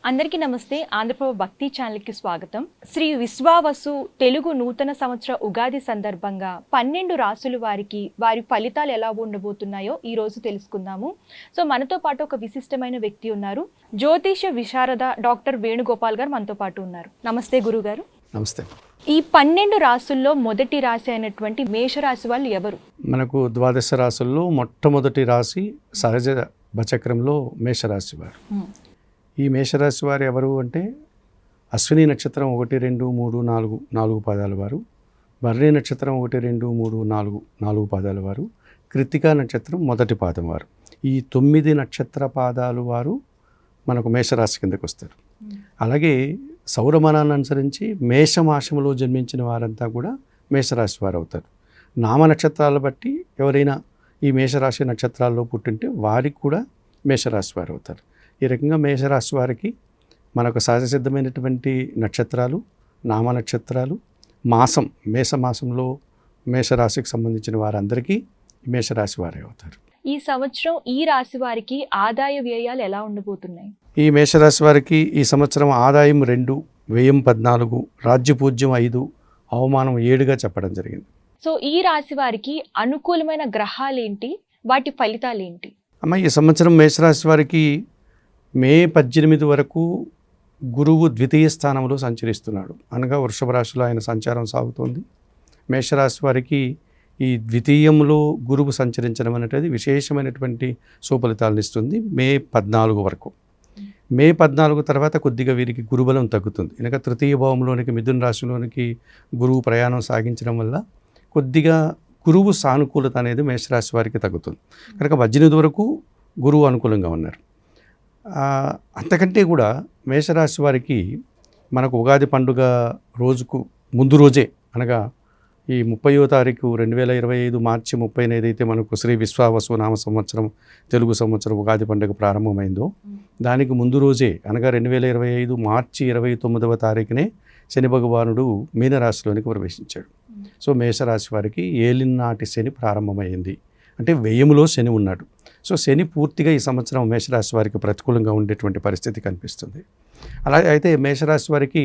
అందరికీ నమస్తే. ఆంధ్రప్రభ భక్తి ఛానల్కి స్వాగతం. శ్రీ విశ్వావసు తెలుగు నూతన సంవత్సర ఉగాది సందర్భంగా 12 రాసుల వారికి వారి ఫలితాలు ఎలా ఉండబోతున్నాయో ఈ రోజు తెలుసుకుందాము. సో మనతో పాటు ఒక విశిష్టమైన వ్యక్తి ఉన్నారు. జ్యోతిష విశారద డాక్టర్ వేణుగోపాల్ గారు మనతో పాటు ఉన్నారు. నమస్తే గురుగారు. నమస్తే. ఈ 12 రాసుల్లో మొదటి రాశి అయినటువంటి మేషరాశి వాళ్ళు ఎవరు? మనకు ద్వాదశ రాశుల్లో మొట్టమొదటి రాశి సహజ బచక్రంలో మేషరాశి వారు. ఈ మేషరాశి వారు ఎవరు అంటే అశ్విని నక్షత్రం 1, 2, 3, 4 పాదాల వారు, భరణి నక్షత్రం 1, 2, 3, 4 పాదాల వారు, కృత్తికా నక్షత్రం మొదటి పాదం వారు. ఈ 9 నక్షత్ర పాదాలు వారు మనకు మేషరాశి కిందకు వస్తారు. అలాగే సౌరమానాన్ని అనుసరించి మేషమాసంలో జన్మించిన వారంతా కూడా మేషరాశి వారు అవుతారు. నామ నక్షత్రాల బట్టి ఎవరైనా ఈ మేషరాశి నక్షత్రాల్లో పుట్టింటే వారికి కూడా మేషరాశి వారు అవుతారు. ఈ రకంగా మేషరాశి వారికి మనకు సహజసిద్ధమైనటువంటి నక్షత్రాలు, నామ నక్షత్రాలు, మాసం మేషమాసంలో మేషరాశికి సంబంధించిన వారందరికీ మేషరాశి వారే అవుతారు. ఈ సంవత్సరం ఈ రాశి వారికి ఆదాయ వ్యయాలు ఎలా ఉండబోతున్నాయి? ఈ మేషరాశి వారికి ఈ సంవత్సరం ఆదాయం 2, వ్యయం 14, రాజ్యపూజ్యం 5, అవమానం 7గా చెప్పడం జరిగింది. సో ఈ రాశి వారికి అనుకూలమైన గ్రహాలు ఏంటి, వాటి ఫలితాలు ఏంటి? అమ్మ, ఈ సంవత్సరం మేషరాశి వారికి మే 18 వరకు గురువు ద్వితీయ స్థానంలో సంచరిస్తున్నాడు. అనగా వృషభ రాశిలో ఆయన సంచారం సాగుతోంది. మేషరాశి వారికి ఈ ద్వితీయంలో గురువు సంచరించడం అనేది విశేషమైనటువంటి సుఫలితాలను ఇస్తుంది మే 14 వరకు. మే 14 తర్వాత కొద్దిగా వీరికి గురుబలం తగ్గుతుంది. అనగా తృతీయ భావంలోనికి మిథున రాశిలోనికి గురువు ప్రయాణం సాగించడం వల్ల కొద్దిగా గురువు సానుకూలత అనేది మేషరాశి వారికి తగ్గుతుంది. కనుక 18 వరకు గురువు అనుకూలంగా ఉన్నారు. అంతకంటే కూడా మేషరాశి వారికి మనకు ఉగాది పండుగ రోజుకు ముందు రోజే, అనగా ఈ 30వ తారీఖు 2025 మార్చి 30న ఏదైతే మనకు శ్రీ విశ్వావసు నామ సంవత్సరం తెలుగు సంవత్సరం ఉగాది పండుగ ప్రారంభమైందో దానికి ముందు రోజే, అనగా 2025 మార్చి 29వ తారీఖునే శని భగవానుడు మీనరాశిలోనికి ప్రవేశించాడు. సో మేషరాశి వారికి ఏలినాటి శని ప్రారంభమైంది. అంటే వ్యయములో శని ఉన్నాడు. సో శని పూర్తిగా ఈ సంవత్సరం మేషరాశి వారికి ప్రతికూలంగా ఉండేటువంటి పరిస్థితి కనిపిస్తుంది. అలాగే అయితే మేషరాశి వారికి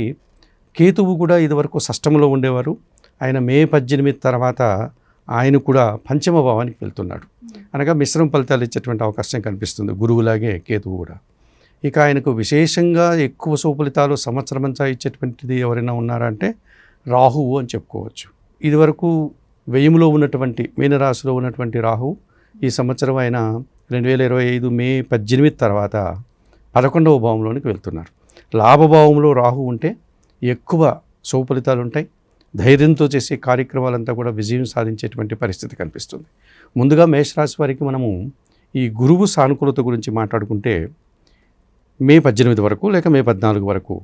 కేతువు కూడా ఇదివరకు షష్టంలో ఉండేవారు. ఆయన మే 18 తర్వాత ఆయన కూడా పంచమ భావానికి వెళ్తున్నాడు. అనగా మిశ్రమ ఫలితాలు ఇచ్చేటువంటి అవకాశం కనిపిస్తుంది. గురువులాగే కేతువు కూడా. ఇక ఆయనకు విశేషంగా ఎక్కువ సుఫలితాలు సంవత్సరమంతా ఇచ్చేటువంటిది ఎవరైనా ఉన్నారంటే రాహువు అని చెప్పుకోవచ్చు. ఇదివరకు వ్యయంలో ఉన్నటువంటి మీనరాశిలో ఉన్నటువంటి రాహువు ఈ సంవత్సరం ఆయన 2025 మే 18 తర్వాత 11వ భావంలోనికి వెళ్తున్నారు. లాభభావంలో రాహు ఉంటే ఎక్కువ సుఫలితాలు ఉంటాయి. ధైర్యంతో చేసే కార్యక్రమాలంతా కూడా విజయం సాధించేటువంటి పరిస్థితి కనిపిస్తుంది. ముందుగా మేషరాశి వారికి మనము ఈ గురువు సానుకూలత గురించి మాట్లాడుకుంటే మే 18 వరకు లేక మే 14 వరకు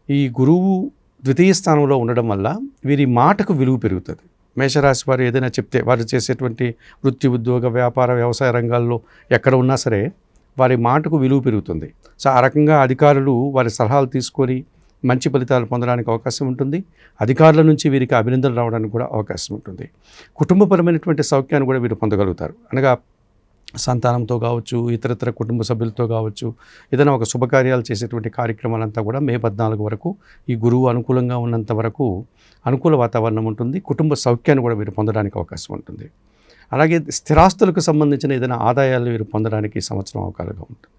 ఈ గురువు ద్వితీయ స్థానంలో ఉండడం వల్ల వీరి మాటకు విలువ పెరుగుతుంది. మేషరాశి వారు ఏదైనా చెప్తే వారు చేసేటువంటి వృత్తి, ఉద్యోగ, వ్యాపార, వ్యవసాయ రంగాల్లో ఎక్కడ ఉన్నా సరే వారి మాటకు విలువ పెరుగుతుంది. సో ఆ రకంగా అధికారులు వారి సలహాలు తీసుకొని మంచి ఫలితాలు పొందడానికి అవకాశం ఉంటుంది. అధికారుల నుంచి వీరికి అభినందనలు రావడానికి కూడా అవకాశం ఉంటుంది. కుటుంబపరమైనటువంటి సౌఖ్యాన్ని కూడా వీరు పొందగలుగుతారు. అనగా సంతానంతో కావచ్చు, ఇతరత్ర కుటుంబ సభ్యులతో కావచ్చు, ఏదైనా ఒక శుభకార్యాలు చేసేటువంటి కార్యక్రమాలంతా కూడా మే 14 వరకు ఈ గురువు అనుకూలంగా ఉన్నంత వరకు అనుకూల వాతావరణం ఉంటుంది. కుటుంబ సౌఖ్యాన్ని కూడా వీరు పొందడానికి అవకాశం ఉంటుంది. అలాగే స్థిరాస్తులకు సంబంధించిన ఏదైనా ఆదాయాలు వీరు పొందడానికి ఈ సంవత్సరం అవకాశంగా ఉంటుంది.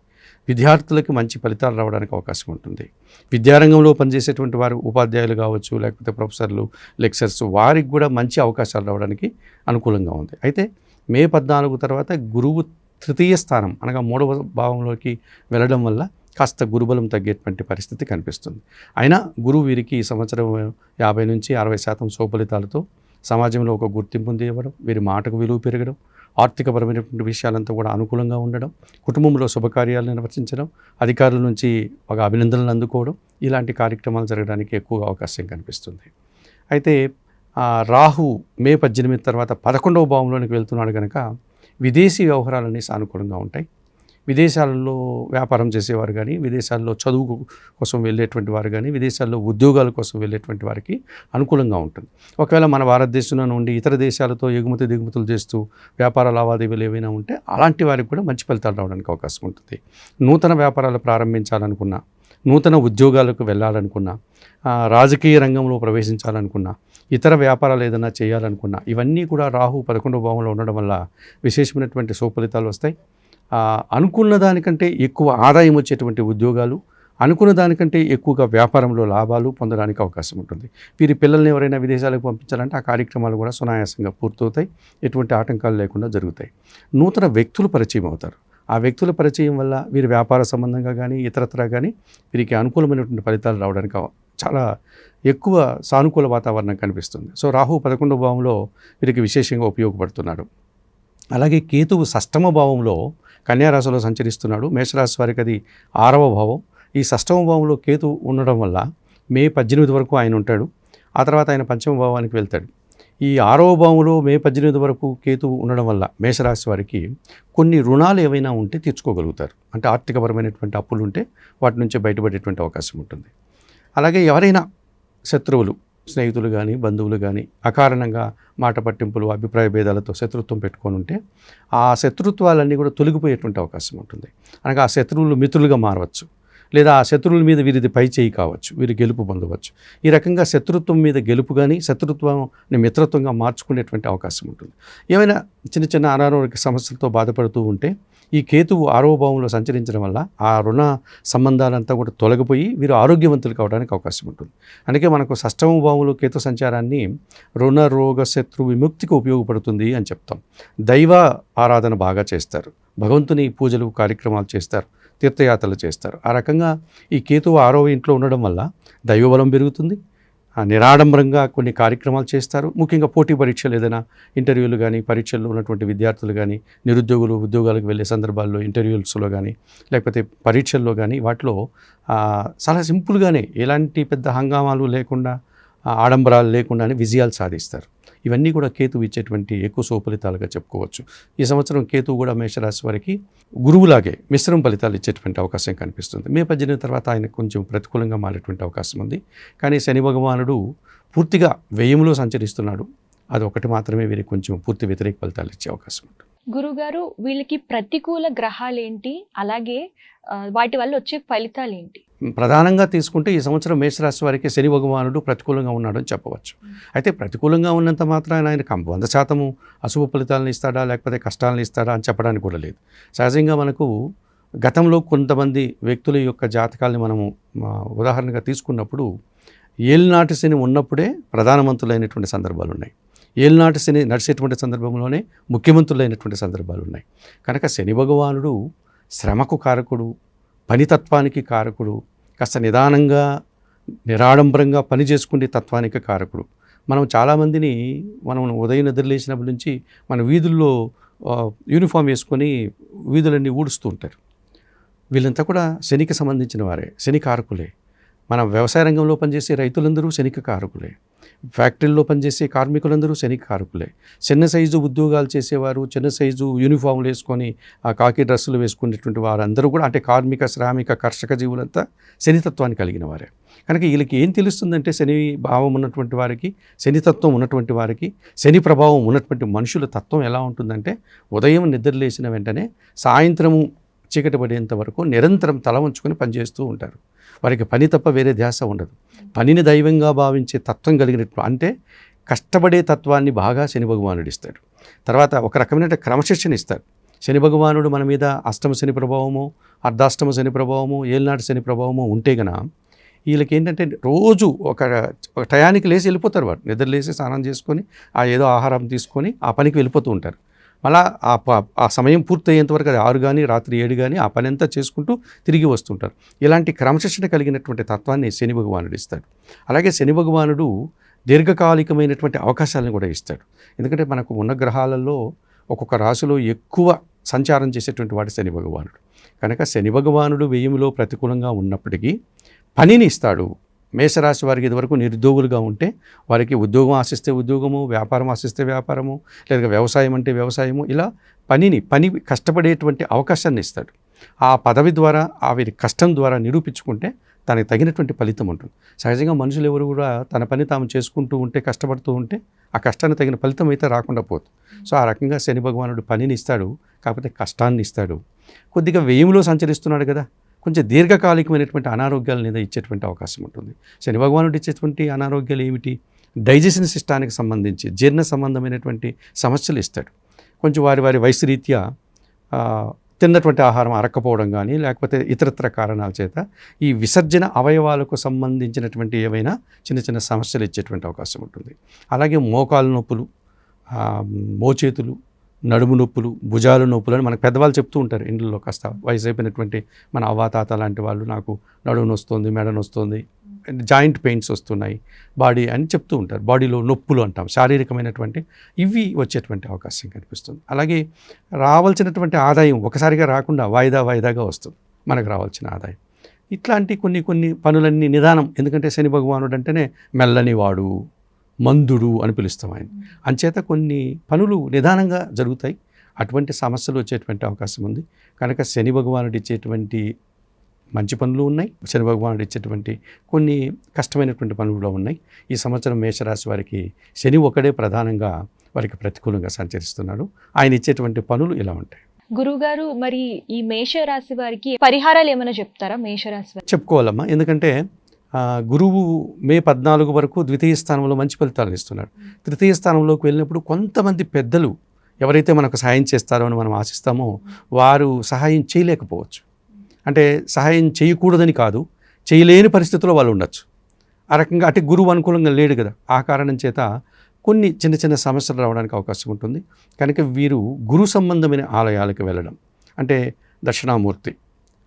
విద్యార్థులకి మంచి ఫలితాలు రావడానికి అవకాశం ఉంటుంది. విద్యారంగంలో పనిచేసేటువంటి వారు ఉపాధ్యాయులు కావచ్చు, లేకపోతే ప్రొఫెసర్లు, లెక్చరర్స్, వారికి కూడా మంచి అవకాశాలు రావడానికి అనుకూలంగా ఉంది. అయితే మే 14 తర్వాత గురువు తృతీయ స్థానం అనగా 3వ భావంలోకి వెళ్ళడం వల్ల కాస్త గురుబలం తగ్గేటువంటి పరిస్థితి కనిపిస్తుంది. అయినా గురువు వీరికి ఈ సంవత్సరం 50 నుంచి 60% సుఫలితాలతో సమాజంలో ఒక గుర్తింపు ఇవ్వడం, వీరి మాటకు విలువ పెరగడం, ఆర్థికపరమైనటువంటి విషయాలంతా కూడా అనుకూలంగా ఉండడం, కుటుంబంలో శుభకార్యాలు నిర్వర్తించడం, అధికారుల నుంచి ఒక అభినందనలు అందుకోవడం, ఇలాంటి కార్యక్రమాలు జరగడానికి ఎక్కువ అవకాశం కనిపిస్తుంది. అయితే రాహు మే 18 తర్వాత 11వ భావంలోనికి వెళ్తున్నాడు కనుక విదేశీ వ్యవహారాలన్నీ సానుకూలంగా ఉంటాయి. విదేశాలలో వ్యాపారం చేసేవారు కానీ, విదేశాల్లో చదువు కోసం వెళ్ళేటువంటి వారు కానీ, విదేశాల్లో ఉద్యోగాల కోసం వెళ్ళేటువంటి వారికి అనుకూలంగా ఉంటుంది. ఒకవేళ మన భారతదేశంలో నుండి ఇతర దేశాలతో ఎగుమతి దిగుమతులు చేస్తూ వ్యాపార లావాదేవీలు ఏవైనా ఉంటే అలాంటి వారికి కూడా మంచి ఫలితాలు రావడానికి అవకాశం ఉంటుంది. నూతన వ్యాపారాలు ప్రారంభించాలనుకున్నా, నూతన ఉద్యోగాలకు వెళ్ళాలనుకున్నా, రాజకీయ రంగంలో ప్రవేశించాలనుకున్నా, ఇతర వ్యాపారాలు ఏదైనా చేయాలనుకున్నా, ఇవన్నీ కూడా రాహు 11వ భావంలో ఉండడం వల్ల విశేషమైనటువంటి సుఫలితాలు వస్తాయి. అనుకున్న దానికంటే ఎక్కువ ఆదాయం వచ్చేటువంటి ఉద్యోగాలు, అనుకున్న దానికంటే ఎక్కువగా వ్యాపారంలో లాభాలు పొందడానికి అవకాశం ఉంటుంది. వీరి పిల్లల్ని ఎవరైనా విదేశాలకు పంపించాలంటే ఆ కార్యక్రమాలు కూడా సునాయాసంగా పూర్తవుతాయి, ఎటువంటి ఆటంకాలు లేకుండా జరుగుతాయి. నూతన వ్యక్తులు పరిచయం అవుతారు. ఆ వ్యక్తుల పరిచయం వల్ల వీరి వ్యాపార సంబంధంగా కానీ, ఇతరత్రా కానీ వీరికి అనుకూలమైనటువంటి ఫలితాలు రావడానికి చాలా ఎక్కువ సానుకూల వాతావరణం కనిపిస్తుంది. సో రాహు 11వ భావంలో వీరికి విశేషంగా ఉపయోగపడుతున్నాడు. అలాగే కేతువు 6వ భావంలో కన్యారాశిలో సంచరిస్తున్నాడు. మేషరాశి వారికి అది 6వ భావం. ఈ 6వ భావంలో కేతువు ఉండడం వల్ల మే 18 వరకు ఆయన ఉంటాడు. ఆ తర్వాత ఆయన 5వ భావానికి వెళ్తాడు. ఈ 6వ భావంలో మే 18 వరకు కేతువు ఉండడం వల్ల మేషరాశి వారికి కొన్ని రుణాలు ఏవైనా ఉంటే తీర్చుకోగలుగుతారు. అంటే ఆర్థికపరమైనటువంటి అప్పులు ఉంటే వాటి నుంచి బయటపడేటువంటి అవకాశం ఉంటుంది. అలాగే ఎవరైనా శత్రువులు, స్నేహితులు కానీ, బంధువులు కానీ అకారణంగా మాట పట్టింపులు, అభిప్రాయ భేదాలతో శత్రుత్వం పెట్టుకొని ఉంటే ఆ శత్రుత్వాలన్నీ కూడా తొలగిపోయేటువంటి అవకాశం ఉంటుంది. అనగా ఆ శత్రువులు మిత్రులుగా మారవచ్చు, లేదా ఆ శత్రువుల మీద వీరిది పై చేయి కావచ్చు, వీరి గెలుపు పొందవచ్చు. ఈ రకంగా శత్రుత్వం మీద గెలుపు కానీ, శత్రుత్వాన్ని మిత్రత్వంగా మార్చుకునేటువంటి అవకాశం ఉంటుంది. ఏమైనా చిన్న చిన్న అనారోగ్య సమస్యలతో బాధపడుతూ ఉంటే ఈ కేతువు 6వ భావంలో సంచరించడం వల్ల ఆ రుణ సంబంధాలంతా కూడా తొలగిపోయి వీరు ఆరోగ్యవంతులు కావడానికి అవకాశం ఉంటుంది. అందుకే మనకు 6వ భావంలో కేతు సంచారాన్ని రుణ రోగ శత్రు విముక్తికి ఉపయోగపడుతుంది అని చెప్తాం. దైవ ఆరాధన బాగా చేస్తారు, భగవంతుని పూజలు కార్యక్రమాలు చేస్తారు, తీర్థయాత్రలు చేస్తారు. ఆ రకంగా ఈ కేతువు 6వ ఇంట్లో ఉండడం వల్ల దైవబలం పెరుగుతుంది, నిరాడంబరంగా కొన్ని కార్యక్రమాలు చేస్తారు. ముఖ్యంగా పోటీ పరీక్షలు, ఏదైనా ఇంటర్వ్యూలు కానీ, పరీక్షల్లో ఉన్నటువంటి విద్యార్థులు కానీ, నిరుద్యోగులు ఉద్యోగాలకు వెళ్ళే సందర్భాల్లో ఇంటర్వ్యూస్లో కానీ, లేకపోతే పరీక్షల్లో కానీ వాటిలో చాలా సింపుల్గానే ఎలాంటి పెద్ద హంగామాలు లేకుండా, ఆడంబరాలు లేకుండానే విజయాలు సాధిస్తారు. ఇవన్నీ కూడా కేతువు ఇచ్చేటువంటి ఎక్కువ సుఫలితాలుగా చెప్పుకోవచ్చు. ఈ సంవత్సరం కేతువు కూడా మేషరాశి వారికి గురువులాగే మిశ్రమ ఫలితాలు ఇచ్చేటువంటి అవకాశం కనిపిస్తుంది. మే 18 తర్వాత ఆయన కొంచెం ప్రతికూలంగా మారేటువంటి అవకాశం ఉంది. కానీ శని భగవానుడు పూర్తిగా వ్యయంలో సంచరిస్తున్నాడు. అది ఒకటి మాత్రమే వీరికి కొంచెం పూర్తి వ్యతిరేక ఫలితాలు ఇచ్చే అవకాశం ఉంటుంది. గురుగారు, వీళ్ళకి ప్రతికూల గ్రహాలు ఏంటి, అలాగే వాటి వల్ల వచ్చే ఫలితాలు ఏంటి? ప్రధానంగా తీసుకుంటే ఈ సంవత్సరం మేషరాశి వారికి శని భగవానుడు ప్రతికూలంగా ఉన్నాడని చెప్పవచ్చు. అయితే ప్రతికూలంగా ఉన్నంత మాత్రాన ఆయన 100% అశుభ ఫలితాలను ఇస్తాడా, లేకపోతే కష్టాలను ఇస్తాడా అని చెప్పడానికి కూడా లేదు. సహజంగా మనకు గతంలో కొంతమంది వ్యక్తుల యొక్క జాతకాలని మనము ఉదాహరణగా తీసుకున్నప్పుడు ఏలినాటి శని ఉన్నప్పుడే ప్రధానమంత్రులైనటువంటి సందర్భాలు ఉన్నాయి. ఏలినాటి శని నడిచేటువంటి సందర్భంలోనే ముఖ్యమంత్రులైనటువంటి సందర్భాలు ఉన్నాయి. కనుక శని భగవానుడు శ్రమకు కారకుడు, పనితత్వానికి కారకుడు, కాస్త నిదానంగా నిరాడంబరంగా పని చేసుకునే తత్వానికి కారకుడు. మనం చాలామందిని మనం ఉదయం నిద్రలేసినప్పటి నుంచి మన వీధుల్లో యూనిఫామ్ వేసుకొని వీధులన్నీ ఊడుస్తూ ఉంటారు. వీళ్ళంతా కూడా శనికి సంబంధించిన వారే, శని కారకులే. మన వ్యవసాయ రంగంలో పనిచేసే రైతులందరూ శనికి కారకులే, ఫ్యాక్టరీల్లో పనిచేసే కార్మికులందరూ శనికి కారకులే. చిన్న సైజు ఉద్యోగాలు చేసేవారు, చిన్న సైజు యూనిఫామ్లు వేసుకొని ఆ కాకి డ్రెస్సులు వేసుకునేటువంటి వారందరూ కూడా, అంటే కార్మిక, శ్రామిక, కర్షక జీవులంతా శనితత్వాన్ని కలిగిన వారే. కనుక వీళ్ళకి ఏం తెలుస్తుందంటే శని భావం ఉన్నటువంటి వారికి, శనితత్వం ఉన్నటువంటి వారికి, శని ప్రభావం ఉన్నటువంటి మనుషుల తత్వం ఎలా ఉంటుందంటే ఉదయం నిద్రలేసిన వెంటనే సాయంత్రము చీకటి పడేంత వరకు నిరంతరం తల వంచుకొని పనిచేస్తూ ఉంటారు. వారికి పని తప్ప వేరే ధ్యాస ఉండదు. పనిని దైవంగా భావించే తత్వం కలిగినట్టు, అంటే కష్టపడే తత్వాన్ని బాగా శని భగవానుడు ఇస్తాడు. తర్వాత ఒక రకమైన క్రమశిక్షణ ఇస్తాడు. శని భగవానుడు మన మీద అష్టమ శని ప్రభావము, అర్ధాష్టమ శని ప్రభావము, ఏలినాటి శని ప్రభావము ఉంటే గన వీళ్ళకి ఏంటంటే రోజు ఒక టయానికి లేచి వెళ్ళిపోతారు. వారు నిద్ర లేచి స్నానం చేసుకొని ఏదో ఆహారం తీసుకొని ఆ పనికి వెళ్ళిపోతూ ఉంటారు. మళ్ళా ఆ సమయం పూర్తయ్యేంత వరకు, అది 6 కానీ రాత్రి 7 కానీ ఆ పని అంతా చేసుకుంటూ తిరిగి వస్తుంటారు. ఇలాంటి క్రమశిక్షణ కలిగినటువంటి తత్వాన్ని శని భగవానుడు ఇస్తాడు. అలాగే శని భగవానుడు దీర్ఘకాలికమైనటువంటి అవకాశాలను కూడా ఇస్తాడు. ఎందుకంటే మనకు ఉన్న గ్రహాలలో ఒక్కొక్క రాశిలో ఎక్కువ సంచారం చేసేటువంటి వాడు శని భగవానుడు. కనుక శని భగవానుడు వ్యయంలో ప్రతికూలంగా ఉన్నప్పటికీ పనిని ఇస్తాడు. మేషరాశి వారికి ఇదివరకు నిరుద్యోగులుగా ఉంటే వారికి ఉద్యోగం ఆశిస్తే ఉద్యోగము, వ్యాపారం ఆశిస్తే వ్యాపారము, లేదా వ్యవసాయం అంటే వ్యవసాయము, ఇలా పని కష్టపడేటువంటి అవకాశాన్ని ఇస్తాడు. ఆ పదవి ద్వారా వీరి కష్టం ద్వారా నిరూపించుకుంటే దానికి తగినటువంటి ఫలితం ఉంటుంది. సహజంగా మనుషులు ఎవరు కూడా తన పని తాము చేసుకుంటూ ఉంటే, కష్టపడుతూ ఉంటే ఆ కష్టానికి తగిన ఫలితం అయితే రాకుండా పోతుంది. సో ఆ రకంగా శని భగవానుడు పనిని ఇస్తాడు, కాకపోతే కష్టాన్ని ఇస్తాడు. కొద్దిగా వ్యయంలో సంచరిస్తున్నాడు కదా, కొంచెం దీర్ఘకాలికమైనటువంటి అనారోగ్యాల మీద ఇచ్చేటువంటి అవకాశం ఉంటుంది. శని భగవానుడు ఇచ్చేటువంటి అనారోగ్యాలు ఏమిటి? డైజెషన్ సిస్టానికి సంబంధించి జీర్ణ సంబంధమైనటువంటి సమస్యలు ఇస్తాడు. కొంచెం వారి వయసు రీత్యా తిన్నటువంటి ఆహారం అరక్కపోవడం కానీ, లేకపోతే ఇతరత్ర కారణాల చేత ఈ విసర్జన అవయవాలకు సంబంధించినటువంటి ఏవైనా చిన్న చిన్న సమస్యలు ఇచ్చేటువంటి అవకాశం ఉంటుంది. అలాగే మోకాలు నొప్పులు, మోచేతులు, నడుము నొప్పులు, భుజాలు నొప్పులు అని మనకు పెద్దవాళ్ళు చెప్తూ ఉంటారు ఇండ్లలో. కాస్త వయసు అయిపోయినటువంటి మన అవ్వాతాత లాంటి వాళ్ళు, నాకు నడుము నొస్తుంది, మెడ నొస్తుంది, జాయింట్ పెయిన్స్ వస్తున్నాయి, బాడీ అని చెప్తూ ఉంటారు. బాడీలో నొప్పులు అంటాం, శారీరకమైనటువంటి ఇవి వచ్చేటువంటి అవకాశం కనిపిస్తుంది. అలాగే రావాల్సినటువంటి ఆదాయం ఒకసారిగా రాకుండా వాయిదాగా వస్తుంది మనకు రావాల్సిన ఆదాయం. ఇట్లాంటి కొన్ని పనులన్నీ నిదానం, ఎందుకంటే శని భగవానుడు అంటేనే మెల్లని వాడు, మందుడు అని పిలుస్తాం ఆయన. అంచేత కొన్ని పనులు నిదానంగా జరుగుతాయి. అటువంటి సమస్యలు వచ్చేటువంటి అవకాశం ఉంది. కనుక శని భగవానుడు ఇచ్చేటువంటి మంచి పనులు ఉన్నాయి, శని భగవానుడు ఇచ్చేటువంటి కొన్ని కష్టమైనటువంటి పనులు కూడా ఉన్నాయి. ఈ సంవత్సరం మేషరాశి వారికి శని ఒకడే ప్రధానంగా వారికి ప్రతికూలంగా సంచరిస్తున్నాడు. ఆయన ఇచ్చేటువంటి పనులు ఇలా ఉంటాయి. గురువుగారు, మరి ఈ మేషరాశి వారికి పరిహారాలు ఏమైనా చెప్తారా? మేషరాశి వారికి చెప్పుకోవాలమ్మా, ఎందుకంటే గురువు మే 14 వరకు ద్వితీయ స్థానంలో మంచి ఫలితాలను ఇస్తున్నాడు. తృతీయ స్థానంలోకి వెళ్ళినప్పుడు కొంతమంది పెద్దలు ఎవరైతే మనకు సహాయం చేస్తారో అని మనం ఆశిస్తామో వారు సహాయం చేయలేకపోవచ్చు. అంటే సహాయం చేయకూడదని కాదు, చేయలేని పరిస్థితుల్లో వాళ్ళు ఉండొచ్చు. ఆ రకంగా అంటే గురువు అనుకూలంగా లేడు కదా, ఆ కారణం చేత కొన్ని చిన్న చిన్న సమస్యలు రావడానికి అవకాశం ఉంటుంది. కనుక వీరు గురు సంబంధమైన ఆలయాలకు వెళ్ళడం, అంటే దక్షిణామూర్తి,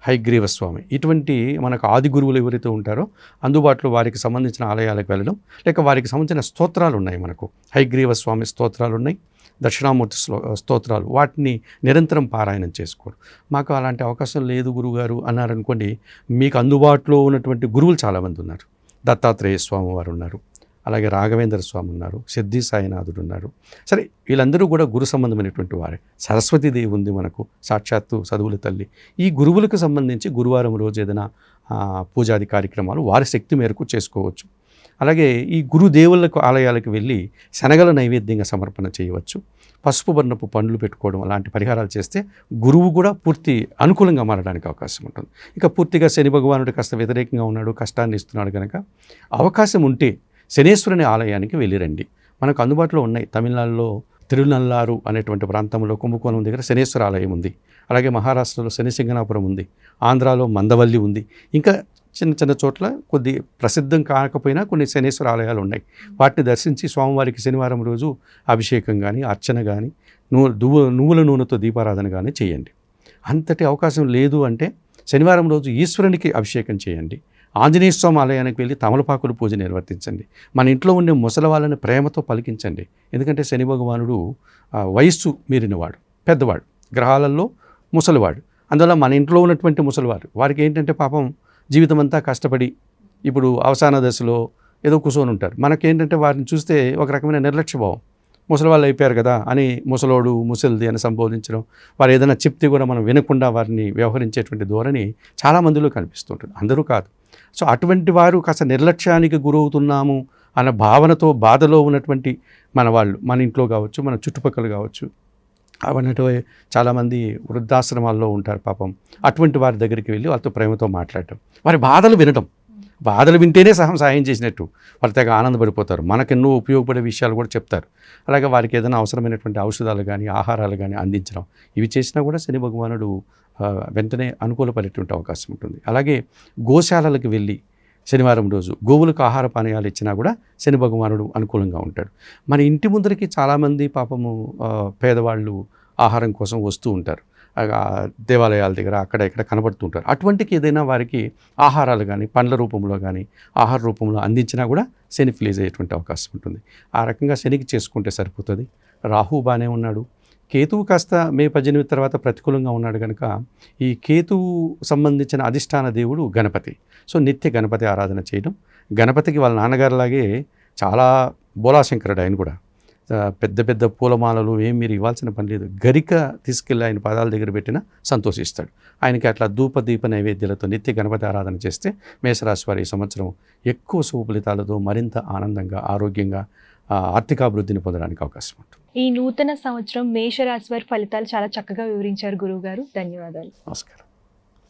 హయగ్రీవ స్వామి, ఇటువంటి మనకు ఆది గురువులు ఎవరైతే ఉంటారో అందుబాటులో వారికి సంబంధించిన ఆలయాలకు వెళ్ళడం, లేక వారికి సంబంధించిన స్తోత్రాలు ఉన్నాయి. మనకు హయగ్రీవ స్వామి స్తోత్రాలు ఉన్నాయి, దక్షిణామూర్తి స్తోత్రాలు, వాటిని నిరంతరం పారాయణం చేసుకోవడం. మాకు అలాంటి అవకాశం లేదు గురువుగారు అన్నారనుకోండి, మీకు అందుబాటులో ఉన్నటువంటి గురువులు చాలామంది ఉన్నారు. దత్తాత్రేయ స్వామి వారు ఉన్నారు, అలాగే రాఘవేంద్ర స్వామి ఉన్నారు, సిద్ధి సాయినాథుడు ఉన్నారు. సరే, వీళ్ళందరూ కూడా గురు సంబంధమైనటువంటి వారే. సరస్వతీదేవి ఉంది మనకు, సాక్షాత్తు చదువుల తల్లి. ఈ గురువులకు సంబంధించి గురువారం రోజు ఏదైనా పూజాది కార్యక్రమాలు వారి శక్తి మేరకు చేసుకోవచ్చు. అలాగే ఈ గురుదేవులకు ఆలయాలకు వెళ్ళి శనగల నైవేద్యంగా సమర్పణ చేయవచ్చు. పసుపు వర్ణపు పండ్లు పెట్టుకోవడం, అలాంటి పరిహారాలు చేస్తే గురువు కూడా పూర్తి అనుకూలంగా మారడానికి అవకాశం ఉంటుంది. ఇక పూర్తిగా శని భగవానుడు కాస్త వ్యతిరేకంగా ఉన్నాడు, కష్టాన్ని ఇస్తున్నాడు కనుక అవకాశం ఉంటే శనేశ్వరుని ఆలయానికి వెళ్ళిరండి. మనకు అందుబాటులో ఉన్నాయి. తమిళనాడులో తిరునల్లారు అనేటువంటి ప్రాంతంలో కుంభకోణం దగ్గర శనేశ్వర ఆలయం ఉంది. అలాగే మహారాష్ట్రలో శనిసింగనాపురం ఉంది, ఆంధ్రాలో మందవల్లి ఉంది. ఇంకా చిన్న చిన్న చోట్ల కొద్ది ప్రసిద్ధం కాకపోయినా కొన్ని శనేశ్వర ఆలయాలు ఉన్నాయి. వాటిని దర్శించి స్వామివారికి శనివారం రోజు అభిషేకం కానీ, అర్చన కానీ, నువ్వుల నూనెతో దీపారాధన కానీ చేయండి. అంతటి అవకాశం లేదు అంటే శనివారం రోజు ఈశ్వరునికి అభిషేకం చేయండి. ఆంజనేయ స్వామి ఆలయానికి వెళ్ళి తమలపాకుల పూజ నిర్వర్తించండి. మన ఇంట్లో ఉండే ముసలి వాళ్ళని ప్రేమతో పలికించండి. ఎందుకంటే శని భగవానుడు వయస్సు మీరినవాడు, పెద్దవాడు, గ్రహాలలో ముసలివాడు. అందువల్ల మన ఇంట్లో ఉన్నటువంటి ముసలివారు వారికి ఏంటంటే పాపం జీవితం అంతా కష్టపడి ఇప్పుడు అవసాన దశలో ఏదో కూర్చొని ఉంటారు. మనకేంటంటే వారిని చూస్తే ఒక రకమైన నిర్లక్ష్యభావం, ముసలి వాళ్ళు అయిపోయారు కదా అని ముసలోడు, ముసలిది అని సంబోధించడం, వారు ఏదైనా చెప్తే కూడా మనం వినకుండా వారిని వ్యవహరించేటువంటి ధోరణి చాలామందిలో కనిపిస్తుంటుంది. అందరూ కాదు. సో అటువంటి వారు కాస్త నిర్లక్ష్యానికి గురవుతున్నాము అన్న భావనతో బాధలో ఉన్నటువంటి మన వాళ్ళు, మన ఇంట్లో కావచ్చు, మన చుట్టుపక్కల కావచ్చు, అవన్నట్టు చాలామంది వృద్ధాశ్రమాల్లో ఉంటారు పాపం. అటువంటి వారి దగ్గరికి వెళ్ళి వాళ్ళతో ప్రేమతో మాట్లాడటం, వారి బాధలు వినటం. బాధలు వింటేనే సాయం చేసినట్టు వాళ్ళు తెగ ఆనందపడిపోతారు. మనకెన్నో ఉపయోగపడే విషయాలు కూడా చెప్తారు. అలాగే వారికి ఏదైనా అవసరమైనటువంటి ఔషధాలు కానీ, ఆహారాలు కానీ అందించడం, ఇవి చేసినా కూడా శని భగవానుడు వెంటనే అనుకూలపడేటువంటి అవకాశం ఉంటుంది. అలాగే గోశాలలకు వెళ్ళి శనివారం రోజు గోవులకు ఆహార పానీయాలు ఇచ్చినా కూడా శని భగవానుడు అనుకూలంగా ఉంటాడు. మన ఇంటి ముందరికి చాలామంది పాపము పేదవాళ్ళు ఆహారం కోసం వస్తూ ఉంటారు. దేవాలయాల దగ్గర అక్కడ ఇక్కడ కనబడుతుంటారు. అటువంటికి ఏదైనా వారికి ఆహారాలు కానీ, పండ్ల రూపంలో కానీ, ఆహార రూపంలో అందించినా కూడా శని ఫ్లీజ్ అయ్యేటువంటి అవకాశం ఉంటుంది. ఆ రకంగా శనికి చేసుకుంటే సరిపోతుంది. రాహు బాగానే ఉన్నాడు. కేతువు కాస్త మే 18 తర్వాత ప్రతికూలంగా ఉన్నాడు కనుక ఈ కేతువు సంబంధించిన అధిష్టాన దేవుడు గణపతి. సో నిత్య గణపతి ఆరాధన చేయడం. గణపతికి వాళ్ళ నాన్నగారిలాగే చాలా బోలాశంకరుడు ఆయన కూడా. పెద్ద పెద్ద పూలమాలలు ఏం మీరు ఇవ్వాల్సిన పని లేదు. గరిక తీసుకెళ్ళి ఆయన పాదాల దగ్గర పెట్టినా సంతోషిస్తాడు. ఆయనకి అట్లా ధూప దీప నైవేద్యాలతో నిత్య గణపతి ఆరాధన చేస్తే మేషరాశి వారి ఈ సంవత్సరం ఎక్కువ శుభ ఫలితాలతో మరింత ఆనందంగా, ఆరోగ్యంగా, ఆర్థికాభివృద్ధిని పొందడానికి అవకాశం ఉంటుంది. ఈ నూతన సంవత్సరం మేషరాశి వారి ఫలితాలు చాలా చక్కగా వివరించారు గురువుగారు. ధన్యవాదాలు. నమస్కారం.